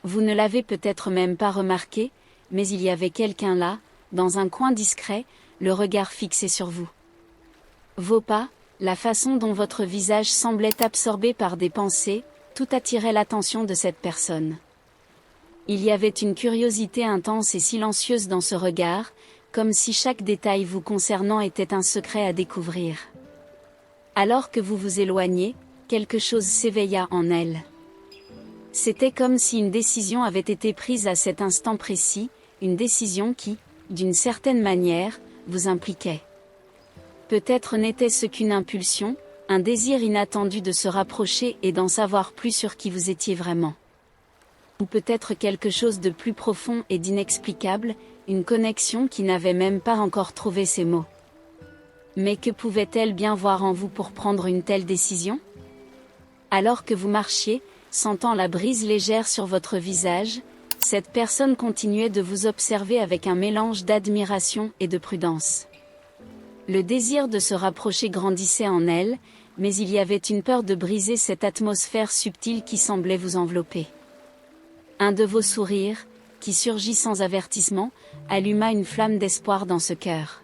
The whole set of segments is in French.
Vous ne l'avez peut-être même pas remarqué, mais il y avait quelqu'un là, dans un coin discret, le regard fixé sur vous. Vos pas, la façon dont votre visage semblait absorbé par des pensées, tout attirait l'attention de cette personne. Il y avait une curiosité intense et silencieuse dans ce regard, comme si chaque détail vous concernant était un secret à découvrir. Alors que vous vous éloignez, quelque chose s'éveilla en elle. C'était comme si une décision avait été prise à cet instant précis, une décision qui, d'une certaine manière, vous impliquait. Peut-être n'était-ce qu'une impulsion, un désir inattendu de se rapprocher et d'en savoir plus sur qui vous étiez vraiment. Ou peut-être quelque chose de plus profond et d'inexplicable, une connexion qui n'avait même pas encore trouvé ses mots. Mais que pouvait-elle bien voir en vous pour prendre une telle décision? Alors que vous marchiez, sentant la brise légère sur votre visage, cette personne continuait de vous observer avec un mélange d'admiration et de prudence. Le désir de se rapprocher grandissait en elle, mais il y avait une peur de briser cette atmosphère subtile qui semblait vous envelopper. Un de vos sourires, qui surgit sans avertissement, alluma une flamme d'espoir dans ce cœur.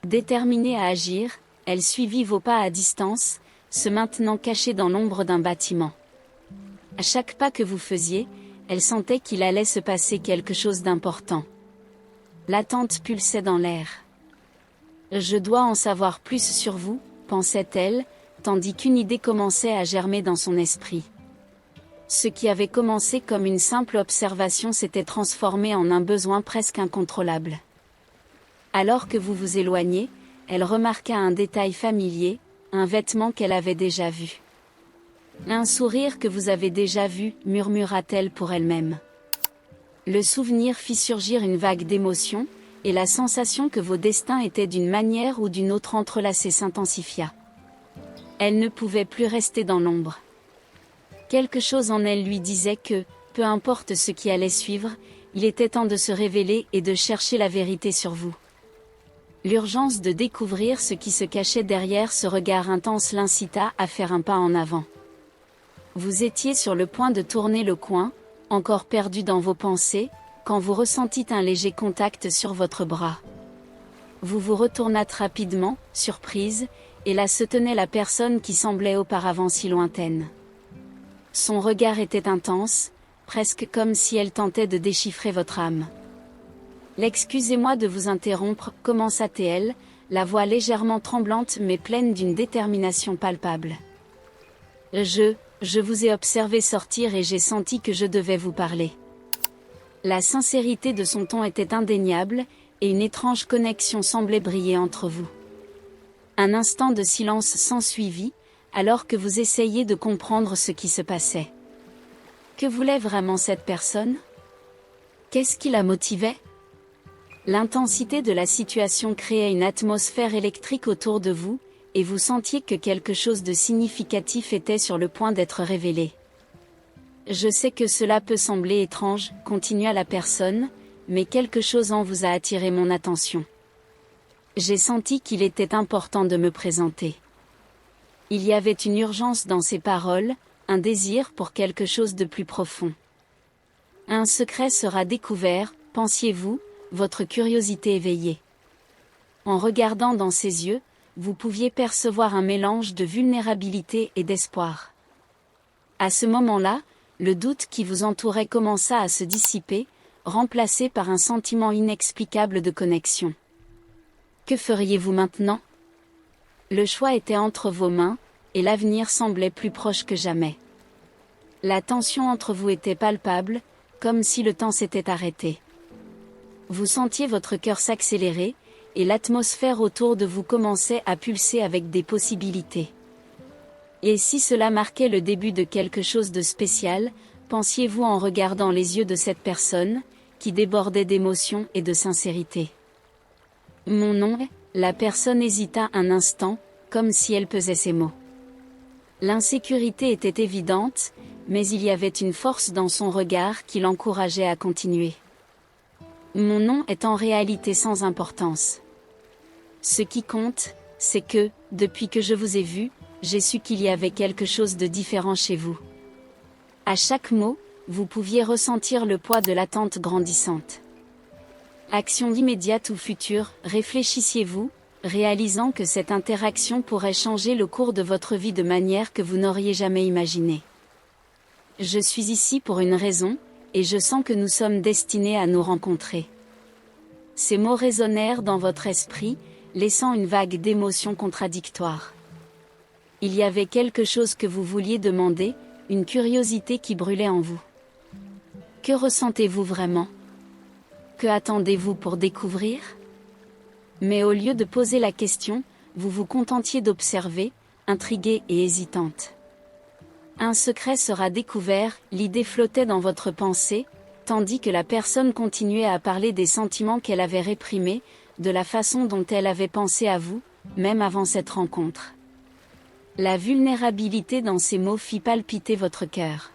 Déterminée à agir, elle suivit vos pas à distance, se maintenant cachée dans l'ombre d'un bâtiment. À chaque pas que vous faisiez, elle sentait qu'il allait se passer quelque chose d'important. L'attente pulsait dans l'air. Je dois en savoir plus sur vous, pensait-elle, tandis qu'une idée commençait à germer dans son esprit. Ce qui avait commencé comme une simple observation s'était transformé en un besoin presque incontrôlable. Alors que vous vous éloignez, elle remarqua un détail familier, un vêtement qu'elle avait déjà vu. Un sourire que vous avez déjà vu, murmura-t-elle pour elle-même. Le souvenir fit surgir une vague d'émotion, et la sensation que vos destins étaient d'une manière ou d'une autre entrelacés s'intensifia. Elle ne pouvait plus rester dans l'ombre. Quelque chose en elle lui disait que, peu importe ce qui allait suivre, il était temps de se révéler et de chercher la vérité sur vous. L'urgence de découvrir ce qui se cachait derrière ce regard intense l'incita à faire un pas en avant. Vous étiez sur le point de tourner le coin, encore perdu dans vos pensées, quand vous ressentîtes un léger contact sur votre bras. Vous vous retournâtes rapidement, surprise, et là se tenait la personne qui semblait auparavant si lointaine. Son regard était intense, presque comme si elle tentait de déchiffrer votre âme. « Excusez-moi de vous interrompre », commença-t-elle, la voix légèrement tremblante mais pleine d'une détermination palpable. Je vous ai observé sortir et j'ai senti que je devais vous parler. La sincérité de son ton était indéniable, et une étrange connexion semblait briller entre vous. Un instant de silence s'ensuivit, alors que vous essayiez de comprendre ce qui se passait. Que voulait vraiment cette personne? Qu'est-ce qui la motivait? L'intensité de la situation créait une atmosphère électrique autour de vous, et vous sentiez que quelque chose de significatif était sur le point d'être révélé. Je sais que cela peut sembler étrange, continua la personne, mais quelque chose en vous a attiré mon attention. J'ai senti qu'il était important de me présenter. Il y avait une urgence dans ces paroles, un désir pour quelque chose de plus profond. Un secret sera découvert, pensiez-vous, votre curiosité éveillée. En regardant dans ses yeux, vous pouviez percevoir un mélange de vulnérabilité et d'espoir. À ce moment-là, le doute qui vous entourait commença à se dissiper, remplacé par un sentiment inexplicable de connexion. Que feriez-vous maintenant? Le choix était entre vos mains, et l'avenir semblait plus proche que jamais. La tension entre vous était palpable, comme si le temps s'était arrêté. Vous sentiez votre cœur s'accélérer, et l'atmosphère autour de vous commençait à pulser avec des possibilités. Et si cela marquait le début de quelque chose de spécial, pensiez-vous en regardant les yeux de cette personne, qui débordait d'émotion et de sincérité? Mon nom est... La personne hésita un instant, comme si elle pesait ses mots. L'insécurité était évidente, mais il y avait une force dans son regard qui l'encourageait à continuer. Mon nom est en réalité sans importance. Ce qui compte, c'est que, depuis que je vous ai vu, j'ai su qu'il y avait quelque chose de différent chez vous. À chaque mot, vous pouviez ressentir le poids de l'attente grandissante. Action immédiate ou future, réfléchissiez-vous, réalisant que cette interaction pourrait changer le cours de votre vie de manière que vous n'auriez jamais imaginé. Je suis ici pour une raison, et je sens que nous sommes destinés à nous rencontrer. Ces mots résonnèrent dans votre esprit, laissant une vague d'émotions contradictoires. Il y avait quelque chose que vous vouliez demander, une curiosité qui brûlait en vous. Que ressentez-vous vraiment? Que attendez-vous pour découvrir? Mais au lieu de poser la question, vous vous contentiez d'observer, intriguée et hésitante. Un secret sera découvert, l'idée flottait dans votre pensée, tandis que la personne continuait à parler des sentiments qu'elle avait réprimés, de la façon dont elle avait pensé à vous, même avant cette rencontre. La vulnérabilité dans ces mots fit palpiter votre cœur.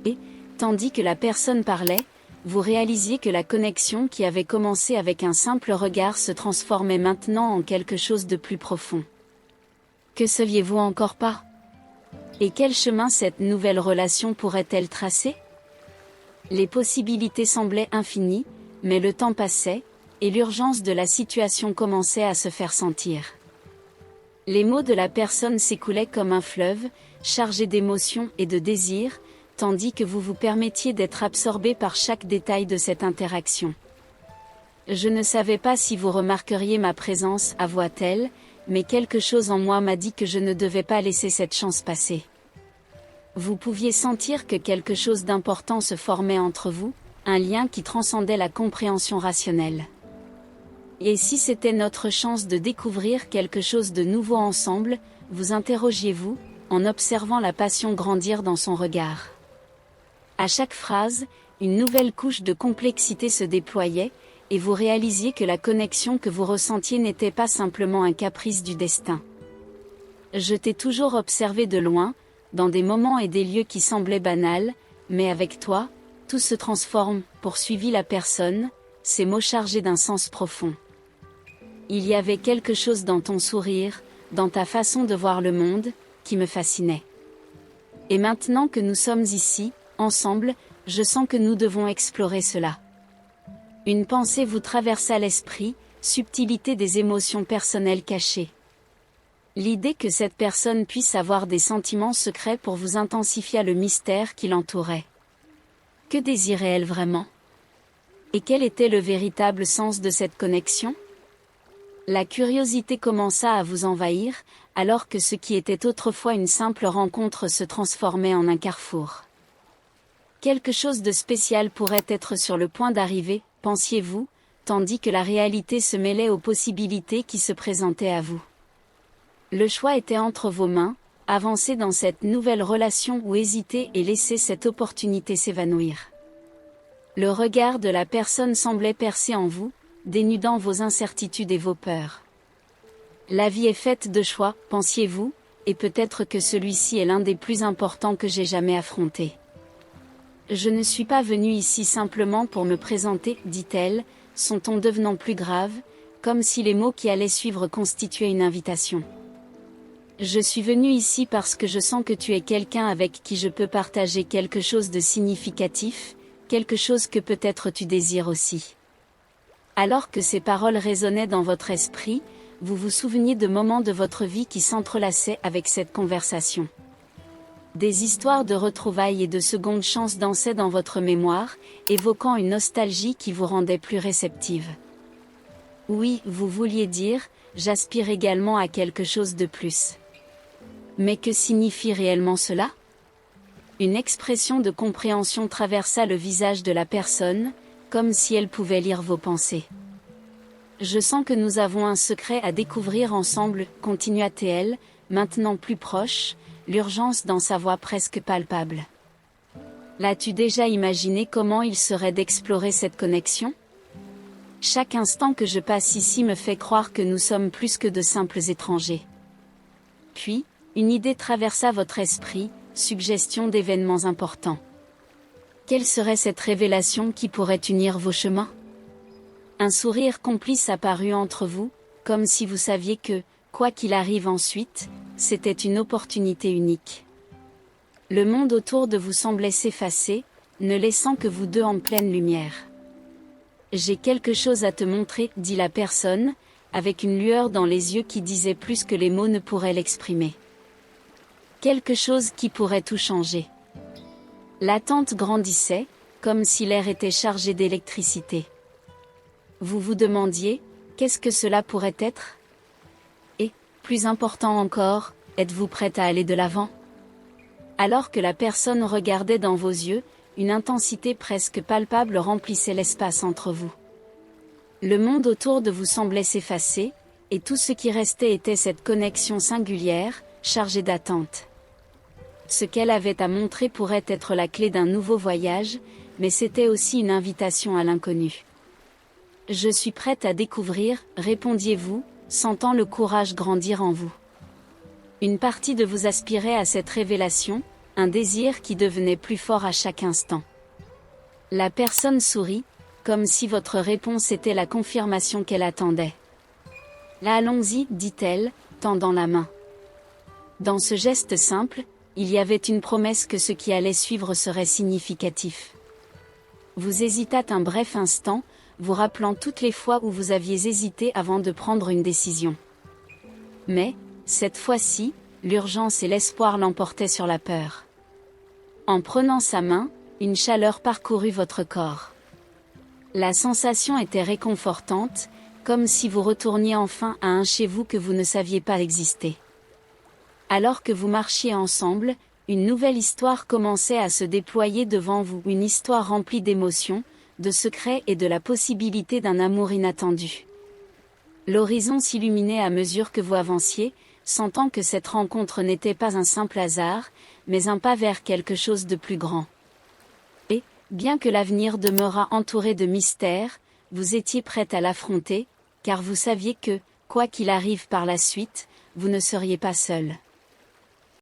Et, tandis que la personne parlait, vous réalisiez que la connexion qui avait commencé avec un simple regard se transformait maintenant en quelque chose de plus profond. Que saviez-vous encore pas? Et quel chemin cette nouvelle relation pourrait-elle tracer? Les possibilités semblaient infinies, mais le temps passait, et l'urgence de la situation commençait à se faire sentir. Les mots de la personne s'écoulaient comme un fleuve, chargé d'émotions et de désirs, tandis que vous vous permettiez d'être absorbé par chaque détail de cette interaction. Je ne savais pas si vous remarqueriez ma présence, avoua-t-elle, mais quelque chose en moi m'a dit que je ne devais pas laisser cette chance passer. Vous pouviez sentir que quelque chose d'important se formait entre vous, un lien qui transcendait la compréhension rationnelle. Et si c'était notre chance de découvrir quelque chose de nouveau ensemble, vous interrogiez-vous, en observant la passion grandir dans son regard. À chaque phrase, une nouvelle couche de complexité se déployait, et vous réalisiez que la connexion que vous ressentiez n'était pas simplement un caprice du destin. Je t'ai toujours observé de loin, dans des moments et des lieux qui semblaient banals, mais avec toi, tout se transforme, poursuivit la personne, ces mots chargés d'un sens profond. Il y avait quelque chose dans ton sourire, dans ta façon de voir le monde, qui me fascinait. Et maintenant que nous sommes ici, ensemble, je sens que nous devons explorer cela. Une pensée vous traversa l'esprit, subtilité des émotions personnelles cachées. L'idée que cette personne puisse avoir des sentiments secrets pour vous intensifia le mystère qui l'entourait. Que désirait-elle vraiment? Et quel était le véritable sens de cette connexion? La curiosité commença à vous envahir, alors que ce qui était autrefois une simple rencontre se transformait en un carrefour. Quelque chose de spécial pourrait être sur le point d'arriver, pensiez-vous, tandis que la réalité se mêlait aux possibilités qui se présentaient à vous. Le choix était entre vos mains, avancer dans cette nouvelle relation ou hésiter et laisser cette opportunité s'évanouir. Le regard de la personne semblait percer en vous, dénudant vos incertitudes et vos peurs. La vie est faite de choix, pensiez-vous, et peut-être que celui-ci est l'un des plus importants que j'ai jamais affronté. Je ne suis pas venue ici simplement pour me présenter, dit-elle, son ton devenant plus grave, comme si les mots qui allaient suivre constituaient une invitation. Je suis venue ici parce que je sens que tu es quelqu'un avec qui je peux partager quelque chose de significatif, quelque chose que peut-être tu désires aussi. Alors que ces paroles résonnaient dans votre esprit, vous vous souveniez de moments de votre vie qui s'entrelaçaient avec cette conversation. Des histoires de retrouvailles et de secondes chances dansaient dans votre mémoire, évoquant une nostalgie qui vous rendait plus réceptive. Oui, vous vouliez dire, j'aspire également à quelque chose de plus. Mais que signifie réellement cela? Une expression de compréhension traversa le visage de la personne, comme si elle pouvait lire vos pensées. Je sens que nous avons un secret à découvrir ensemble, continua-t-elle, maintenant plus proche, l'urgence dans sa voix presque palpable. L'as-tu déjà imaginé comment il serait d'explorer cette connexion? Chaque instant que je passe ici me fait croire que nous sommes plus que de simples étrangers. Puis, une idée traversa votre esprit, suggestion d'événements importants. Quelle serait cette révélation qui pourrait unir vos chemins? Un sourire complice apparut entre vous, comme si vous saviez que, quoi qu'il arrive ensuite, c'était une opportunité unique. Le monde autour de vous semblait s'effacer, ne laissant que vous deux en pleine lumière. J'ai quelque chose à te montrer, dit la personne, avec une lueur dans les yeux qui disait plus que les mots ne pourraient l'exprimer. Quelque chose qui pourrait tout changer. L'attente grandissait, comme si l'air était chargé d'électricité. Vous vous demandiez, qu'est-ce que cela pourrait être? Et, plus important encore, êtes-vous prête à aller de l'avant? Alors que la personne regardait dans vos yeux, une intensité presque palpable remplissait l'espace entre vous. Le monde autour de vous semblait s'effacer, et tout ce qui restait était cette connexion singulière, chargée d'attente. Ce qu'elle avait à montrer pourrait être la clé d'un nouveau voyage, mais c'était aussi une invitation à l'inconnu. Je suis prête à découvrir, répondiez-vous, sentant le courage grandir en vous. Une partie de vous aspirait à cette révélation, un désir qui devenait plus fort à chaque instant. La personne sourit, comme si votre réponse était la confirmation qu'elle attendait. Là, allons-y, dit-elle, tendant la main. Dans ce geste simple, il y avait une promesse que ce qui allait suivre serait significatif. Vous hésitâtes un bref instant, vous rappelant toutes les fois où vous aviez hésité avant de prendre une décision. Mais, cette fois-ci, l'urgence et l'espoir l'emportaient sur la peur. En prenant sa main, une chaleur parcourut votre corps. La sensation était réconfortante, comme si vous retourniez enfin à un chez vous que vous ne saviez pas exister. Alors que vous marchiez ensemble, une nouvelle histoire commençait à se déployer devant vous, une histoire remplie d'émotions, de secrets et de la possibilité d'un amour inattendu. L'horizon s'illuminait à mesure que vous avanciez, sentant que cette rencontre n'était pas un simple hasard, mais un pas vers quelque chose de plus grand. Et, bien que l'avenir demeurât entouré de mystères, vous étiez prête à l'affronter, car vous saviez que, quoi qu'il arrive par la suite, vous ne seriez pas seul.